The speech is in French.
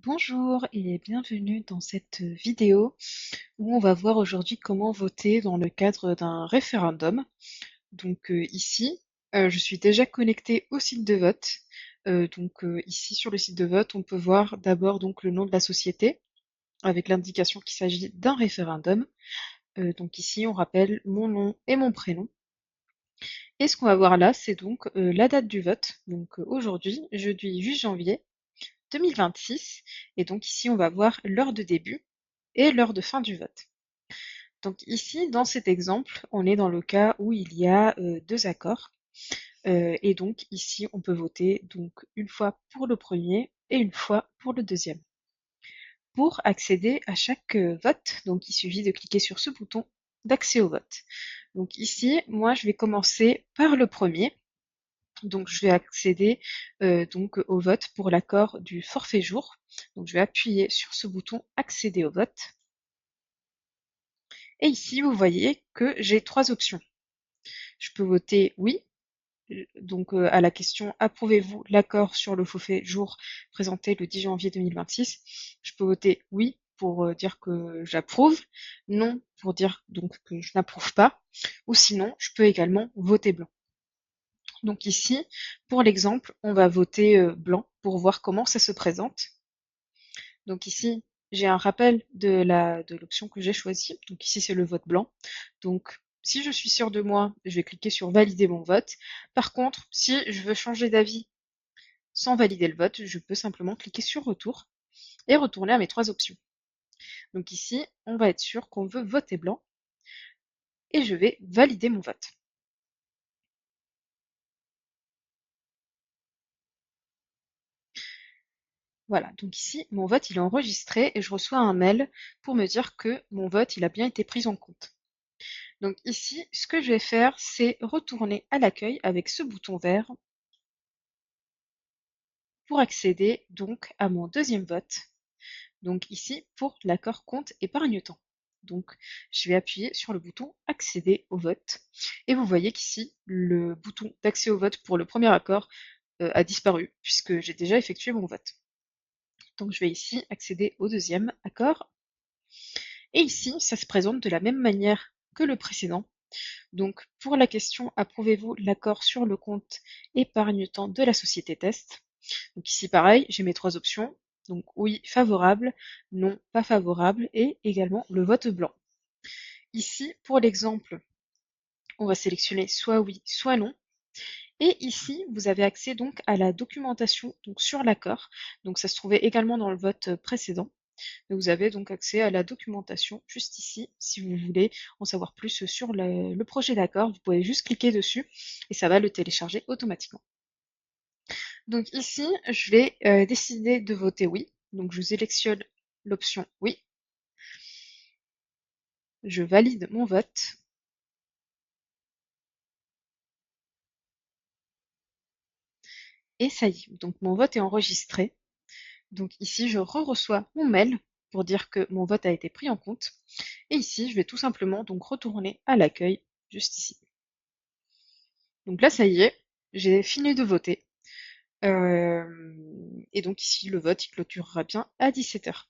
Bonjour et bienvenue dans cette vidéo où on va voir aujourd'hui comment voter dans le cadre d'un référendum. Ici, je suis déjà connectée au site de vote. Ici sur le site de vote, on peut voir d'abord donc le nom de la société avec l'indication qu'il s'agit d'un référendum. Donc ici, on rappelle mon nom et mon prénom. Et ce qu'on va voir là, c'est donc la date du vote. Aujourd'hui, jeudi 8 janvier 2026. Et donc ici, on va voir l'heure de début et l'heure de fin du vote. Donc ici, dans cet exemple, on est dans le cas où il y a deux accords. Et donc ici, on peut voter donc une fois pour le premier et une fois pour le deuxième. Pour accéder à chaque vote, donc il suffit de cliquer sur ce bouton d'accès au vote. Donc ici, moi, je vais commencer par le premier. Donc je vais accéder donc au vote pour l'accord du forfait jour. Donc je vais appuyer sur ce bouton accéder au vote. Et ici, vous voyez que j'ai trois options. Je peux voter oui, à la question approuvez-vous l'accord sur le forfait jour présenté le 10 janvier 2026. Je peux voter oui pour dire que j'approuve, non pour dire donc que je n'approuve pas, ou sinon je peux également voter blanc. Donc ici, pour l'exemple, on va voter blanc pour voir comment ça se présente. Donc ici, j'ai un rappel de l'option que j'ai choisie. Donc ici, c'est le vote blanc. Donc si je suis sûre de moi, je vais cliquer sur valider mon vote. Par contre, si je veux changer d'avis sans valider le vote, je peux simplement cliquer sur retour et retourner à mes trois options. Donc ici, on va être sûr qu'on veut voter blanc et je vais valider mon vote. Voilà, donc ici, mon vote il est enregistré et je reçois un mail pour me dire que mon vote il a bien été pris en compte. Donc ici, ce que je vais faire, c'est retourner à l'accueil avec ce bouton vert pour accéder donc à mon deuxième vote. Donc ici, pour l'accord compte épargne-temps. Donc je vais appuyer sur le bouton accéder au vote. Et vous voyez qu'ici, le bouton d'accès au vote pour le premier accord a disparu puisque j'ai déjà effectué mon vote. Donc je vais ici accéder au deuxième accord. Et ici, ça se présente de la même manière que le précédent. Donc pour la question approuvez-vous l'accord sur le compte épargne-temps de la société test? Donc ici pareil, j'ai mes trois options. Donc oui, favorable, non, pas favorable et également le vote blanc. Ici, pour l'exemple, on va sélectionner soit oui, soit non. Et ici, vous avez accès donc à la documentation donc sur l'accord. Donc ça se trouvait également dans le vote précédent. Vous avez donc accès à la documentation juste ici. Si vous voulez en savoir plus sur le projet d'accord, vous pouvez juste cliquer dessus et ça va le télécharger automatiquement. Donc ici, je vais décider de voter oui. Donc je sélectionne l'option oui. Je valide mon vote. Et ça y est, donc mon vote est enregistré. Donc ici, je reçois mon mail pour dire que mon vote a été pris en compte. Et ici, je vais tout simplement donc retourner à l'accueil, juste ici. Donc là, ça y est, j'ai fini de voter. Et donc ici, le vote, il clôturera bien à 17 h.